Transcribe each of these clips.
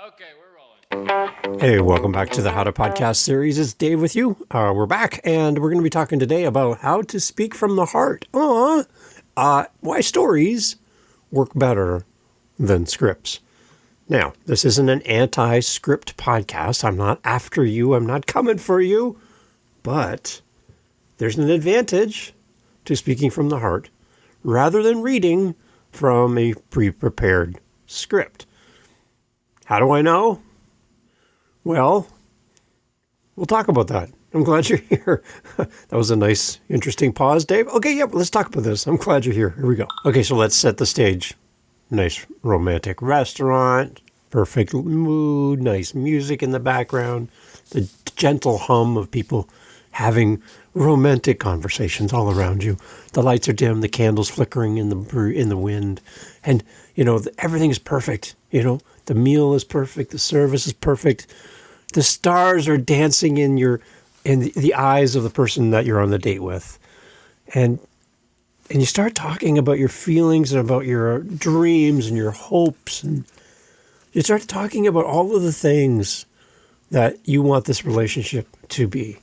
Okay, we're rolling. Hey, welcome back to the How to Podcast series. It's Dave with you. We're back, and we're going to be talking today about how to speak from the heart. Why stories work better than scripts. Now, this isn't an anti-script podcast. I'm not after you. I'm not coming for you. But there's an advantage to speaking from the heart rather than reading from a pre-prepared script. How do I know? Well, we'll talk about that. I'm glad you're here. That was a nice, interesting pause, Dave. Okay, yeah, let's talk about this. I'm glad you're here. Here we go. Okay, so let's set the stage. Nice romantic restaurant, perfect mood, nice music in the background, the gentle hum of people having romantic conversations all around you. The lights are dim, the candles flickering in the wind, and everything is perfect. The meal is perfect, the service is perfect. The stars are dancing in the eyes of the person that you're on the date with. And you start talking about your feelings and about your dreams and your hopes. And you start talking about all of the things that you want this relationship to be.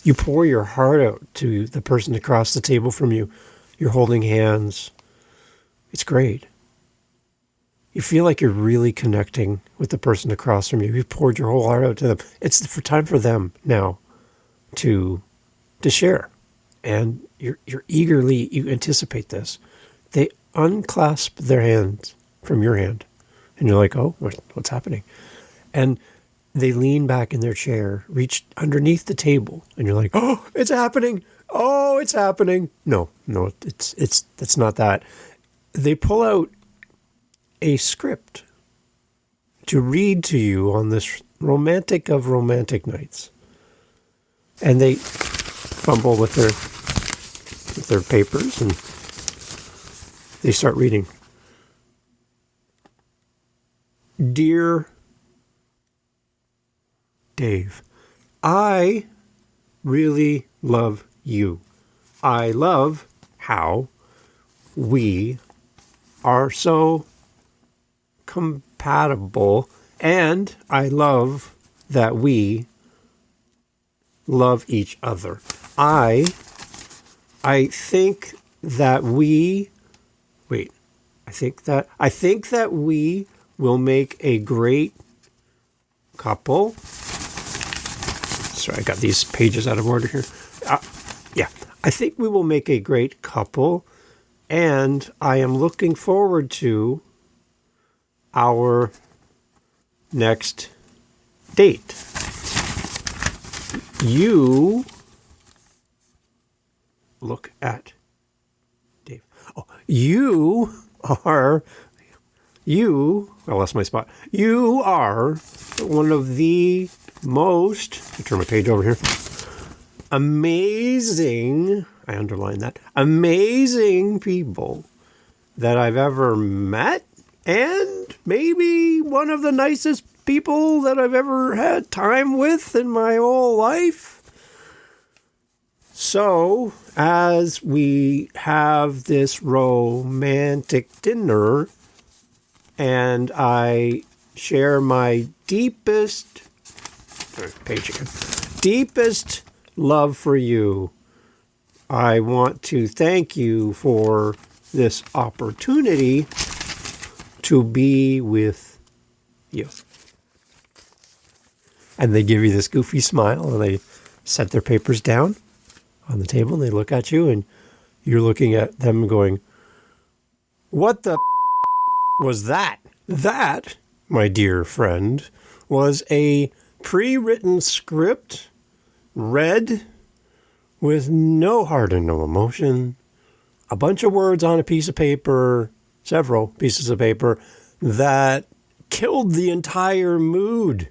You pour your heart out to the person across the table from you. You're holding hands. It's great. You feel like you're really connecting with the person across from you. You've poured your whole heart out to them. It's time for them now to share. And you anticipate this. They unclasp their hands from your hand. And you're like, oh, what's happening? And they lean back in their chair, reach underneath the table. And you're like, oh, it's happening. Oh, it's happening. No, it's not that. They pull out a script to read to you on this romantic of romantic nights. And they fumble with their papers and they start reading. Dear Dave, I really love you. I love how we are so compatible, and I love that we love each other. I think that we will make a great couple. Sorry, I got these pages out of order here. I think we will make a great couple, and I am looking forward to our next date. You look at Dave. Oh, I lost my spot. You are one of the most, let me turn my page over here, amazing, I underline that, amazing people that I've ever met, and maybe one of the nicest people that I've ever had time with in my whole life. So, as we have this romantic dinner, and I share my deepest love for you, I want to thank you for this opportunity to be with you. And they give you this goofy smile, and they set their papers down on the table, and they look at you, and you're looking at them going, what the was that? That, my dear friend, was a pre-written script read with no heart and no emotion, a bunch of words on a piece of paper, several pieces of paper, that killed the entire mood.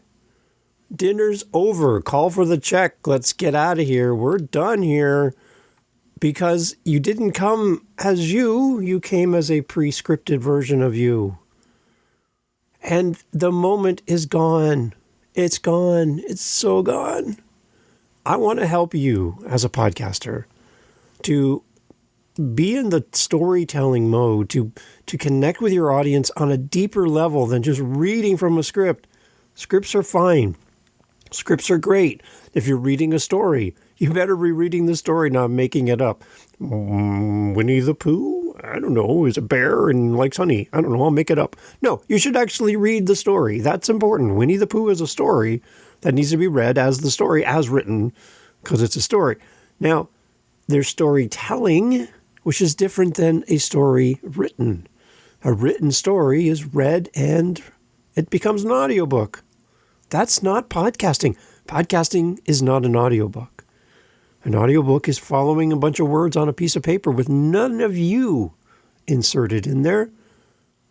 Dinner's over. Call for the check. Let's get out of here. We're done here. Because you didn't come as you came as a pre-scripted version of you. And the moment is gone. It's gone. It's so gone. I want to help you as a podcaster to be in the storytelling mode, to connect with your audience on a deeper level than just reading from a script. Scripts are fine. Scripts are great. If you're reading a story, you better be reading the story, not making it up. Winnie the Pooh? I don't know. Is a bear and likes honey. I don't know. I'll make it up. No, you should actually read the story. That's important. Winnie the Pooh is a story that needs to be read as the story as written because it's a story. Now, there's storytelling, which is different than a story written. A written story is read and it becomes an audiobook. That's not podcasting. Podcasting is not an audiobook. An audiobook is following a bunch of words on a piece of paper with none of you inserted in there.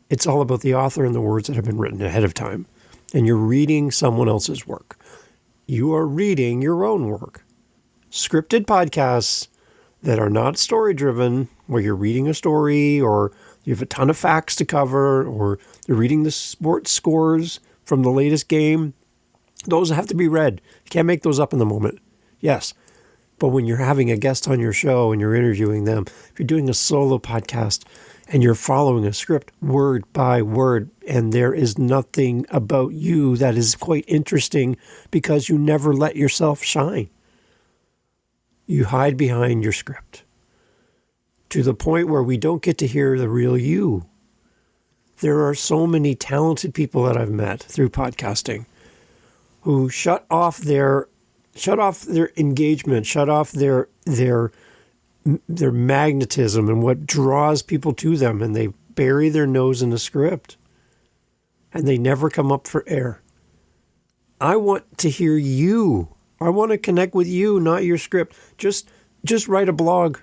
It's all about the author and the words that have been written ahead of time. And you're reading someone else's work. You are reading your own work. Scripted podcasts that are not story-driven, where you're reading a story or you have a ton of facts to cover or you're reading the sports scores from the latest game, those have to be read. You can't make those up in the moment. Yes. But when you're having a guest on your show and you're interviewing them, if you're doing a solo podcast and you're following a script word by word, and there is nothing about you that is quite interesting because you never let yourself shine. You hide behind your script to the point where we don't get to hear the real you. There are so many talented people that I've met through podcasting who shut off their engagement, shut off their magnetism and what draws people to them, and they bury their nose in the script and they never come up for air. I want to hear you. I want to connect with you, not your script. Just write a blog.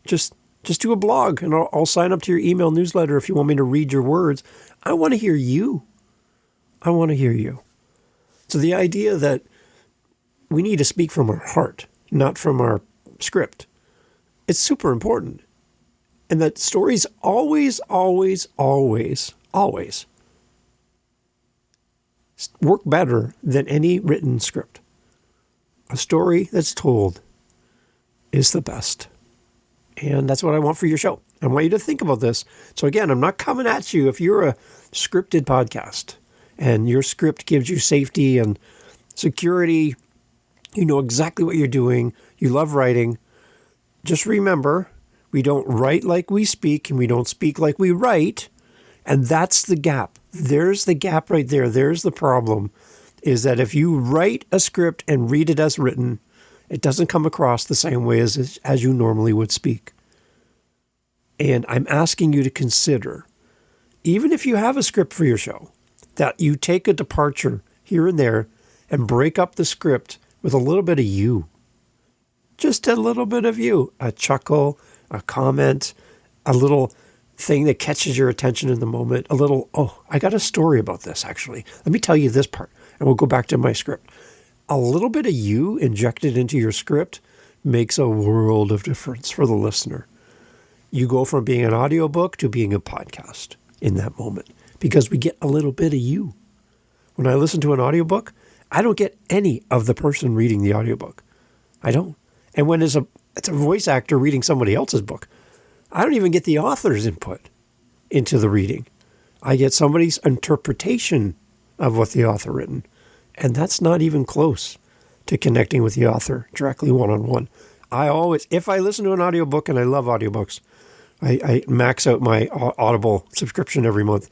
Just do a blog, and I'll sign up to your email newsletter if you want me to read your words. I want to hear you. I want to hear you. So the idea that we need to speak from our heart, not from our script, it's super important. And that stories always work better than any written script. A story that's told is the best. And that's what I want for your show. I want you to think about this. So again, I'm not coming at you if you're a scripted podcast and your script gives you safety and security. You know exactly what you're doing. You love writing. Just remember, we don't write like we speak and we don't speak like we write. And that's the gap. There's the gap right there. There's the problem, is that if you write a script and read it as written, it doesn't come across the same way as you normally would speak. And I'm asking you to consider, even if you have a script for your show, that you take a departure here and there and break up the script with a little bit of you. Just a little bit of you. A chuckle, a comment, a little thing that catches your attention in the moment. A little, oh, I got a story about this, actually. Let me tell you this part, and we'll go back to my script. A little bit of you injected into your script makes a world of difference for the listener. You go from being an audiobook to being a podcast in that moment because we get a little bit of you. When I listen to an audiobook, I don't get any of the person reading the audiobook. I don't. And when it's a voice actor reading somebody else's book, I don't even get the author's input into the reading. I get somebody's interpretation of what the author written. And that's not even close to connecting with the author directly one-on-one. I always, if I listen to an audiobook, and I love audiobooks, I max out my Audible subscription every month.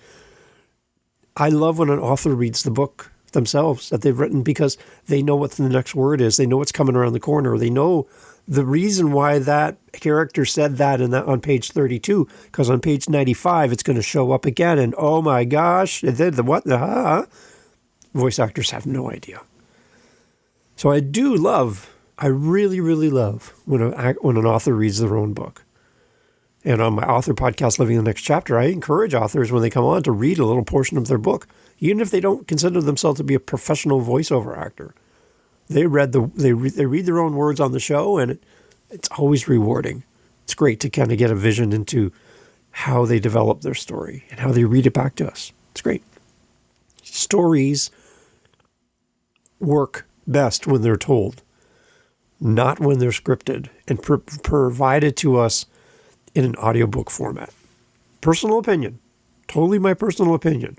I love when an author reads the book themselves that they've written because they know what the next word is. They know what's coming around the corner. They know the reason why that character said that on page 32, because on page 95, it's going to show up again. And oh my gosh, voice actors have no idea. So I really, really love when an author reads their own book. And on my author podcast, Living the Next Chapter, I encourage authors when they come on to read a little portion of their book, even if they don't consider themselves to be a professional voiceover actor. They read their own words on the show, and it's always rewarding. It's great to kind of get a vision into how they develop their story and how they read it back to us. It's great. Stories work best when they're told, not when they're scripted and provided to us in an audiobook format. Personal opinion, totally my personal opinion.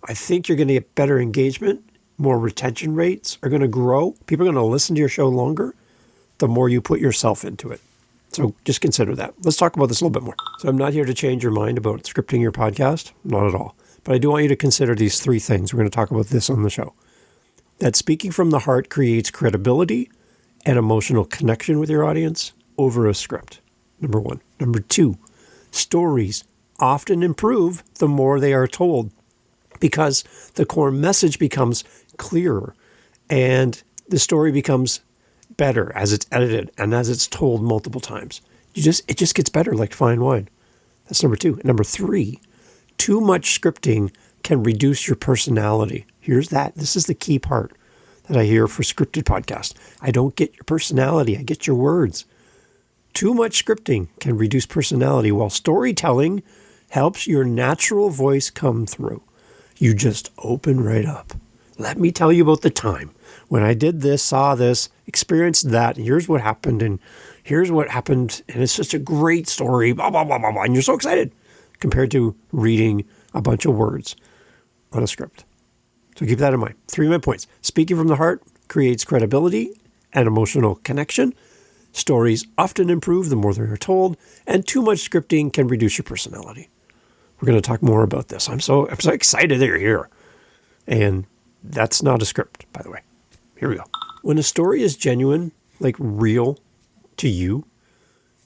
I think you're going to get better engagement more retention rates are going to grow. People are going to listen to your show longer the more you put yourself into it. So just consider that. Let's talk about this a little bit more. So I'm not here to change your mind about scripting your podcast. Not at all. But I do want you to consider these 3 things. We're going to talk about this on the show. That speaking from the heart creates credibility and emotional connection with your audience over a script. Number 1. Number 2, stories often improve the more they are told because the core message becomes clearer and the story becomes better as it's edited and as it's told multiple times. It just gets better like fine wine. That's number 2. Number 3, too much scripting can reduce your personality. Here's that. This is the key part that I hear for scripted podcasts. I don't get your personality. I get your words. Too much scripting can reduce personality while storytelling helps your natural voice come through. You just open right up. Let me tell you about the time when I did this, saw this, experienced that, and here's what happened, and here's what happened, and it's just a great story, blah, blah, blah, blah, blah, and you're so excited compared to reading a bunch of words on a script. So keep that in mind. 3 main points. Speaking from the heart creates credibility and emotional connection. Stories often improve the more they are told, and too much scripting can reduce your personality. We're going to talk more about this. I'm so excited that you're here. And that's not a script, by the way. Here we go. When a story is genuine, like real to you,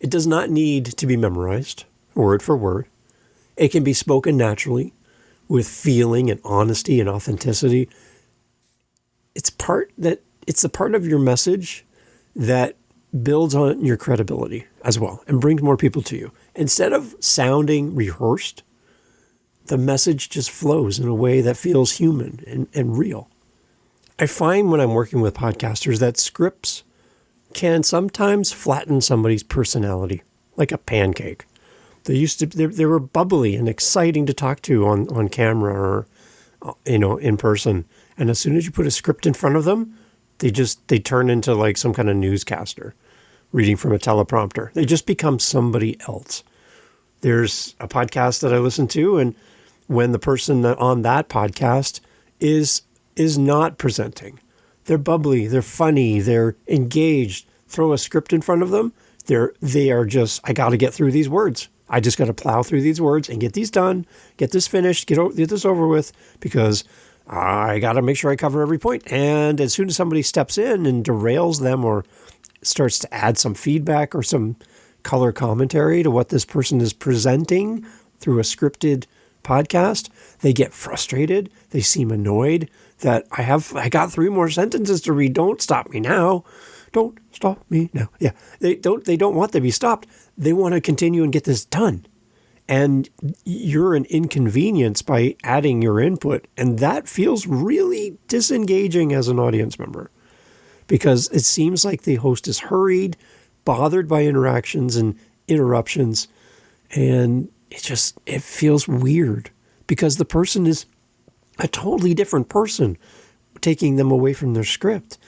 it does not need to be memorized word for word. It can be spoken naturally with feeling and honesty and authenticity. It's the part of your message that builds on your credibility as well and brings more people to you. Instead of sounding rehearsed, the message just flows in a way that feels human and real. I find when I'm working with podcasters that scripts can sometimes flatten somebody's personality like a pancake. They were bubbly and exciting to talk to on camera or in person. And as soon as you put a script in front of them, they turn into like some kind of newscaster reading from a teleprompter. They just become somebody else. There's a podcast that I listen to, and when the person on that podcast is not presenting, they're bubbly, they're funny, they're engaged. Throw a script in front of them, they are just, I got to get through these words. I just got to plow through these words and get these done, get this finished, get this over with, because I got to make sure I cover every point. And as soon as somebody steps in and derails them or starts to add some feedback or some color commentary to what this person is presenting through a scripted podcast, they get frustrated. They seem annoyed that I got 3 more sentences to read. Don't stop me now. Don't stop me now. Yeah. They don't want to be stopped. They want to continue and get this done. And you're an inconvenience by adding your input. And that feels really disengaging as an audience member, because it seems like the host is hurried, bothered by interactions and interruptions. And it feels weird because the person is a totally different person, taking them away from their script.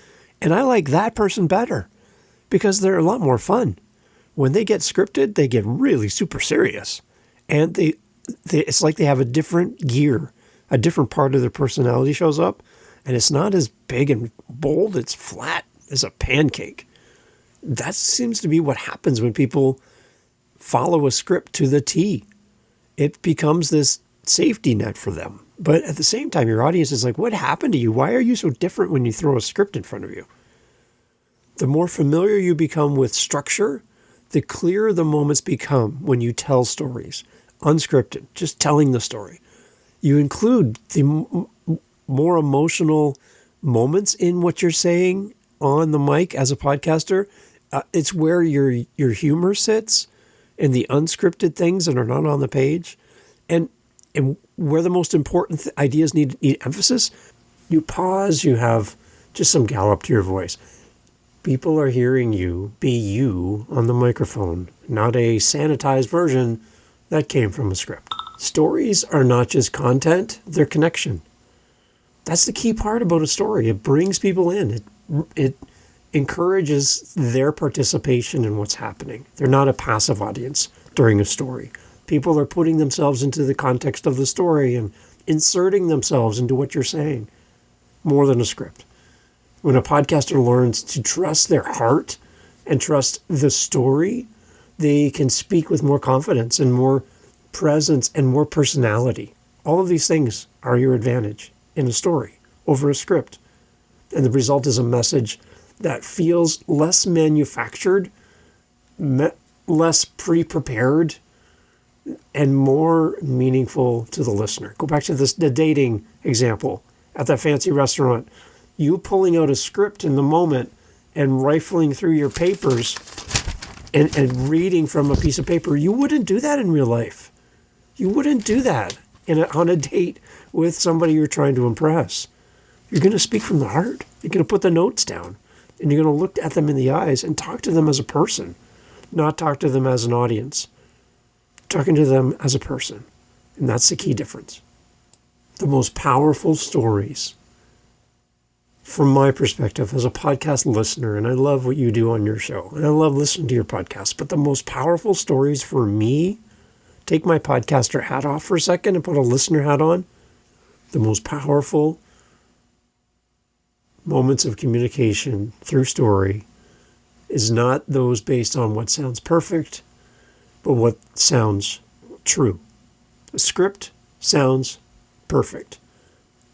And I like that person better because they're a lot more fun. When they get scripted, they get really super serious. And it's like they have a different gear, a different part of their personality shows up. And it's not as big and bold, it's flat as a pancake. That seems to be what happens when people follow a script to the T. It becomes this safety net for them. But at the same time, your audience is like, what happened to you? Why are you so different when you throw a script in front of you? The more familiar you become with structure, the clearer the moments become when you tell stories, unscripted, just telling the story. You include the more emotional moments in what you're saying on the mic as a podcaster. It's where your humor sits and the unscripted things that are not on the page. And where the most important ideas need emphasis, you pause, you have just some gallop to your voice. People are hearing you be you on the microphone, not a sanitized version that came from a script. Stories are not just content, they're connection. That's the key part about a story. It brings people in. It encourages their participation in what's happening. They're not a passive audience during a story. People are putting themselves into the context of the story and inserting themselves into what you're saying. more than a script. When a podcaster learns to trust their heart and trust the story, they can speak with more confidence and more presence and more personality. All of these things are your advantage in a story over a script. And the result is a message that feels less manufactured, less pre-prepared, and more meaningful to the listener. Go back to the dating example at that fancy restaurant. You pulling out a script in the moment and rifling through your papers and reading from a piece of paper. You wouldn't do that in real life. You wouldn't do that on a date with somebody you're trying to impress. You're going to speak from the heart. You're going to put the notes down, and you're going to look at them in the eyes and talk to them as a person, not talk to them as an audience. Talking to them as a person. And that's the key difference. The most powerful stories, from my perspective as a podcast listener, and I love what you do on your show, and I love listening to your podcast, but the most powerful stories for me, take my podcaster hat off for a second and put a listener hat on, the most powerful moments of communication through story is not those based on what sounds perfect, but what sounds true. A script sounds perfect.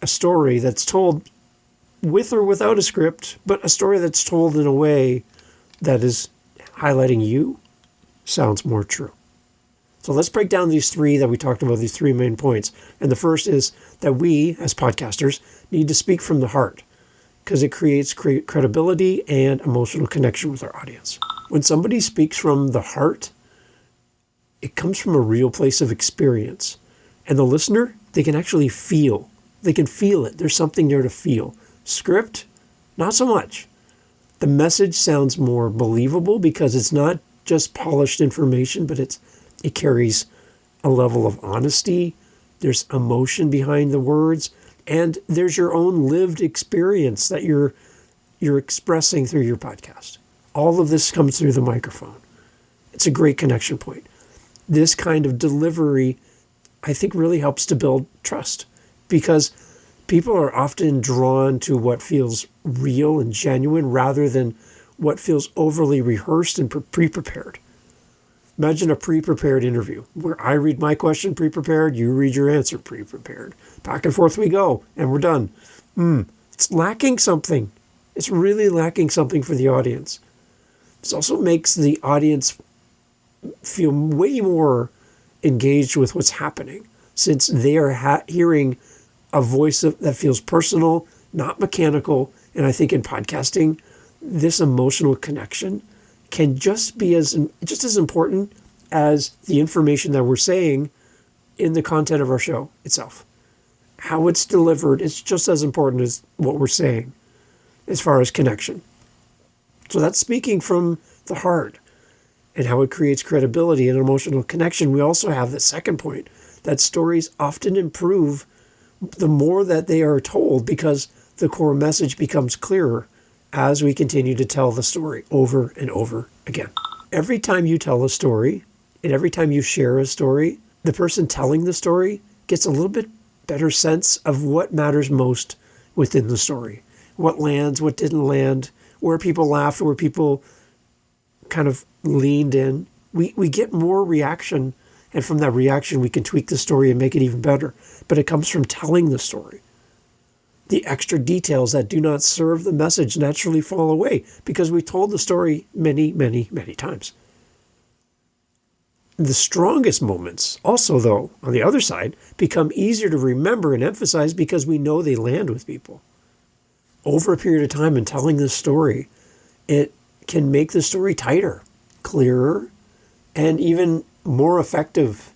A story that's told with or without a script, but a story that's told in a way that is highlighting you sounds more true. So let's break down these three that we talked about, these three main points. And the first is that we, as podcasters, need to speak from the heart because it creates credibility and emotional connection with our audience. When somebody speaks from the heart, it comes from a real place of experience. And the listener, they can actually feel. They can feel it. There's something there to feel. Script, not so much. The message sounds more believable because it's not just polished information, but it carries a level of honesty. There's emotion behind the words. And there's your own lived experience that you're expressing through your podcast. All of this comes through the microphone. It's a great connection point. This kind of delivery, I think, really helps to build trust because people are often drawn to what feels real and genuine rather than what feels overly rehearsed and pre-prepared. Imagine a pre-prepared interview where I read my question pre-prepared, you read your answer pre-prepared. Back and forth we go, and we're done. It's lacking something. It's really lacking something for the audience. This also makes the audience feel way more engaged with what's happening since they are hearing a voice that feels personal, not mechanical. And I think in podcasting, this emotional connection can just be as important as the information that we're saying in the content of our show itself. How it's delivered is just as important as what we're saying as far as connection. So that's speaking from the heart and how it creates credibility and emotional connection. We also have the second point, that stories often improve the more that they are told because the core message becomes clearer as we continue to tell the story over and over again. Every time you tell a story and every time you share a story, the person telling the story gets a little bit better sense of what matters most within the story. What lands, what didn't land, where people laughed, where people kind of leaned in. We get more reaction, and from that reaction we can tweak the story and make it even better. But it comes from telling the story. The extra details that do not serve the message naturally fall away because we told the story many, many, many times. The strongest moments also, though, on the other side, become easier to remember and emphasize because we know they land with people. Over a period of time in telling this story, it can make the story tighter, clearer, and even more effective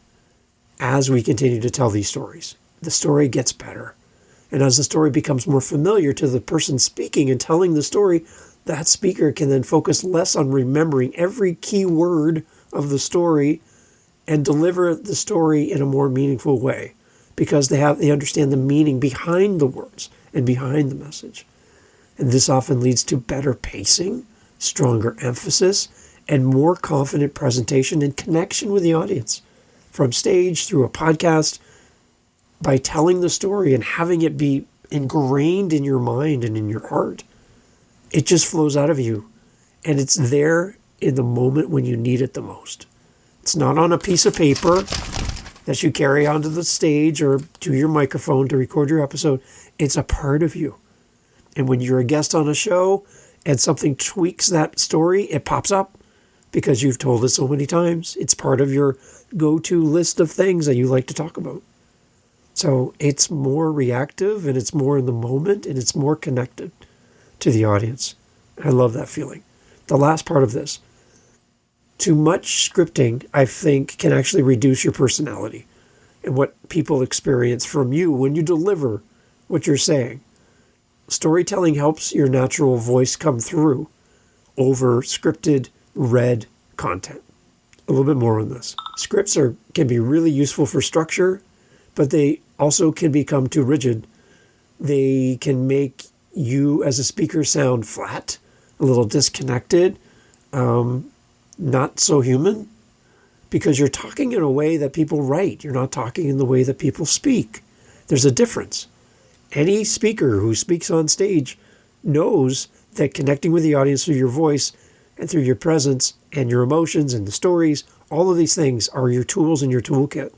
as we continue to tell these stories. The story gets better. And as the story becomes more familiar to the person speaking and telling the story, that speaker can then focus less on remembering every key word of the story and deliver the story in a more meaningful way because they understand the meaning behind the words and behind the message. And this often leads to better pacing, stronger emphasis, and more confident presentation and connection with the audience. From stage through a podcast, by telling the story and having it be ingrained in your mind and in your heart. It just flows out of you. And it's there in the moment when you need it the most. It's not on a piece of paper that you carry onto the stage or to your microphone to record your episode. It's a part of you. And when you're a guest on a show and something tweaks that story, it pops up because you've told it so many times. It's part of your go-to list of things that you like to talk about. So it's more reactive and it's more in the moment and it's more connected to the audience. I love that feeling. The last part of this. Too much scripting, I think, can actually reduce your personality and what people experience from you when you deliver what you're saying. Storytelling helps your natural voice come through over scripted, read content. A little bit more on this. Scripts can be really useful for structure, but they also can become too rigid. They can make you as a speaker sound flat, a little disconnected, not so human, because you're talking in a way that people write. You're not talking in the way that people speak. There's a difference. Any speaker who speaks on stage knows that connecting with the audience through your voice and through your presence and your emotions and the stories, all of these things are your tools in your toolkit.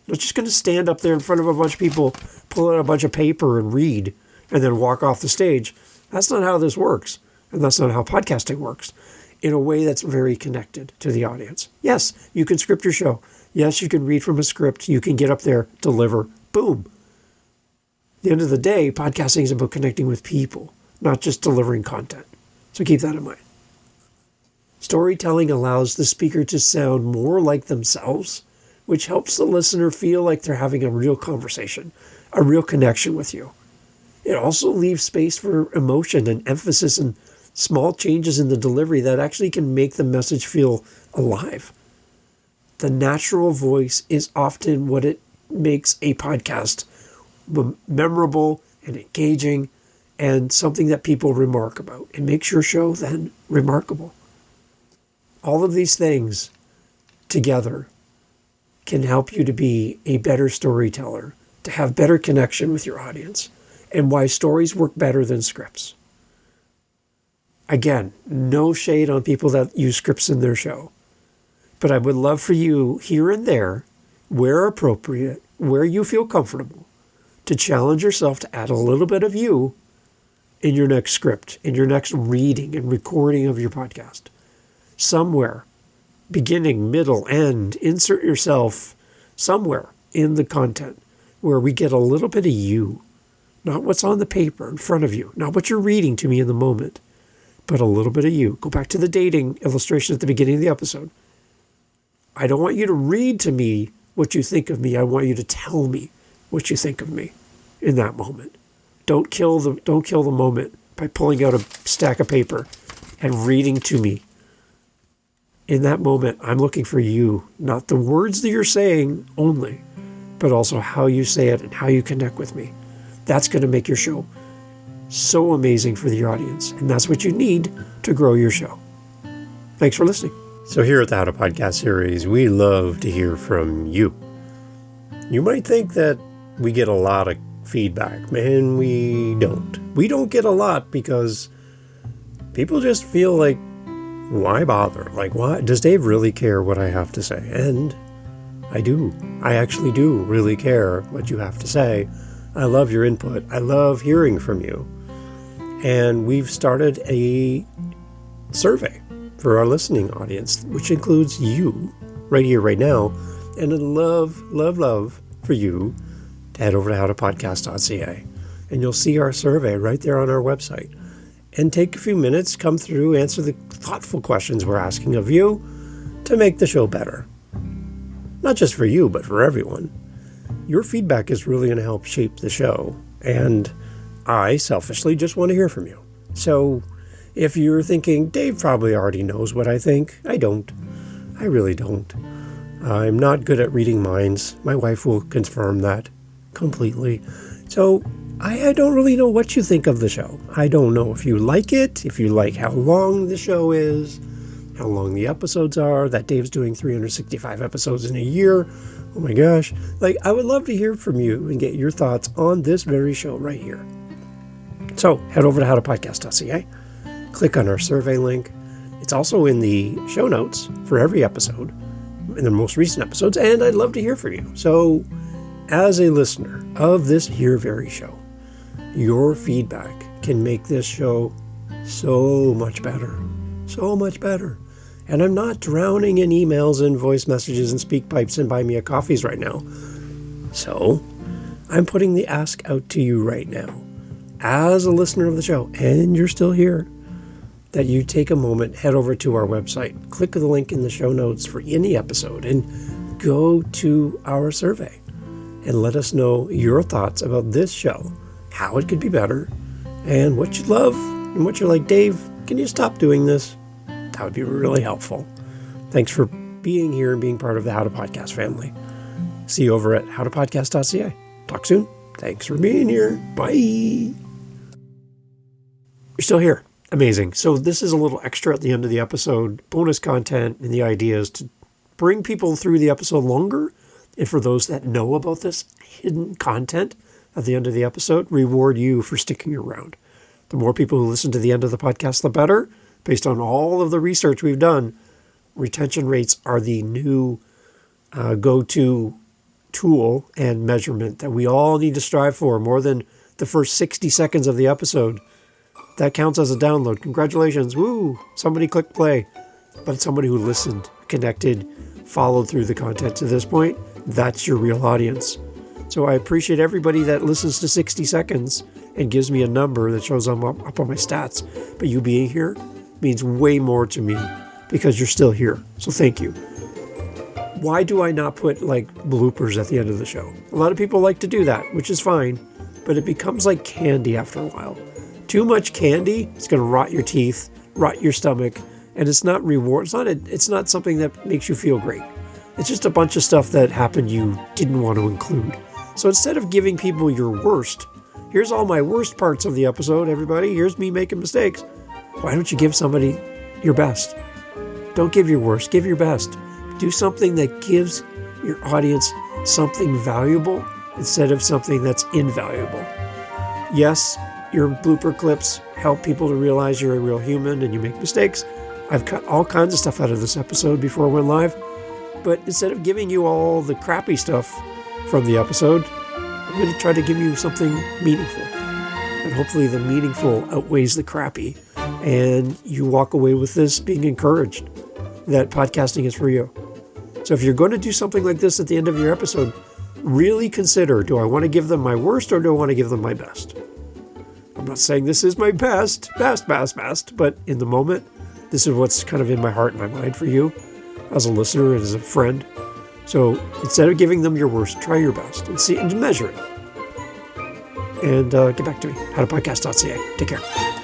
You're not just going to stand up there in front of a bunch of people, pull out a bunch of paper and read, and then walk off the stage. That's not how this works. And that's not how podcasting works. In a way that's very connected to the audience. Yes, you can script your show. Yes, you can read from a script. You can get up there, deliver, boom. At the end of the day, podcasting is about connecting with people, not just delivering content. So keep that in mind. Storytelling allows the speaker to sound more like themselves, which helps the listener feel like they're having a real conversation, a real connection with you. It also leaves space for emotion and emphasis and small changes in the delivery that actually can make the message feel alive. The natural voice is often what it makes a podcast memorable and engaging and something that people remark about. It makes your show then remarkable. All of these things together can help you to be a better storyteller, to have better connection with your audience, and why stories work better than scripts. Again, no shade on people that use scripts in their show. But I would love for you here and there, where appropriate, where you feel comfortable, to challenge yourself to add a little bit of you in your next script, in your next reading and recording of your podcast. Somewhere, beginning, middle, end, insert yourself somewhere in the content where we get a little bit of you, not what's on the paper in front of you, not what you're reading to me in the moment, but a little bit of you. Go back to the dating illustration at the beginning of the episode. I don't want you to read to me what you think of me. I want you to tell me what you think of me in that moment. Don't kill the moment by pulling out a stack of paper and reading to me. In that moment, I'm looking for you, not the words that you're saying only, but also how you say it and how you connect with me. That's going to make your show so amazing for the audience. And that's what you need to grow your show. Thanks for listening. So here at the How to Podcast series, we love to hear from you. You might think that we get a lot of feedback. Man, we don't. We don't get a lot because people just feel like, why bother? Like, why? Does Dave really care what I have to say? And I do. I actually do really care what you have to say. I love your input. I love hearing from you. And we've started a survey for our listening audience, which includes you right here, right now. And I'd love, love, love for you to head over to howtopodcast.ca. And you'll see our survey right there on our website. And take a few minutes, come through, answer the thoughtful questions we're asking of you to make the show better. Not just for you, but for everyone. Your feedback is really going to help shape the show. And I selfishly just want to hear from you. So if you're thinking, Dave probably already knows what I think, I don't. I really don't. I'm not good at reading minds. My wife will confirm that completely. So I don't really know what you think of the show. I don't know if you like it, if you like how long the show is, how long the episodes are, that Dave's doing 365 episodes in a year. Oh my gosh. I would love to hear from you and get your thoughts on this very show right here. So head over to howtopodcast.ca, click on our survey link. It's also in the show notes for every episode, in the most recent episodes, and I'd love to hear from you. So as a listener of this here very show, your feedback can make this show so much better. So much better. And I'm not drowning in emails and voice messages and speak pipes and buy me a coffees right now. So I'm putting the ask out to you right now, as a listener of the show, and you're still here, that you take a moment, head over to our website, click the link in the show notes for any episode, and go to our survey and let us know your thoughts about this show, how it could be better, and what you love, and what you're like, Dave, can you stop doing this? That would be really helpful. Thanks for being here and being part of the How to Podcast family. See you over at howtopodcast.ca. Talk soon. Thanks for being here. Bye. You're still here. Amazing. So this is a little extra at the end of the episode, bonus content, and the idea is to bring people through the episode longer. And for those that know about this hidden content at the end of the episode, reward you for sticking around. The more people who listen to the end of the podcast, the better. Based on all of the research we've done, retention rates are the new go-to tool and measurement that we all need to strive for, more than the first 60 seconds of the episode. That counts as a download. Congratulations. Woo! Somebody clicked play. But it's somebody who listened, connected, followed through the content to this point. That's your real audience. So I appreciate everybody that listens to 60 seconds and gives me a number that shows up on my stats. But you being here means way more to me because you're still here. So thank you. Why do I not put like bloopers at the end of the show? A lot of people like to do that, which is fine, but it becomes like candy after a while. Too much candy, it's going to rot your teeth, rot your stomach, and it's not reward. It's not something that makes you feel great. It's just a bunch of stuff that happened you didn't want to include. So instead of giving people your worst, here's all my worst parts of the episode, everybody. Here's me making mistakes. Why don't you give somebody your best? Don't give your worst, give your best. Do something that gives your audience something valuable instead of something that's invaluable. Yes, your blooper clips help people to realize you're a real human and you make mistakes. I've cut all kinds of stuff out of this episode before it went live. But instead of giving you all the crappy stuff from the episode, I'm going to try to give you something meaningful. And hopefully the meaningful outweighs the crappy. And you walk away with this being encouraged that podcasting is for you. So if you're going to do something like this at the end of your episode, really consider, do I want to give them my worst or do I want to give them my best? I'm not saying this is my best, but in the moment, this is what's kind of in my heart and my mind for you as a listener and as a friend. So instead of giving them your worst, try your best and see and measure it. And get back to me, howtopodcast.ca. Take care.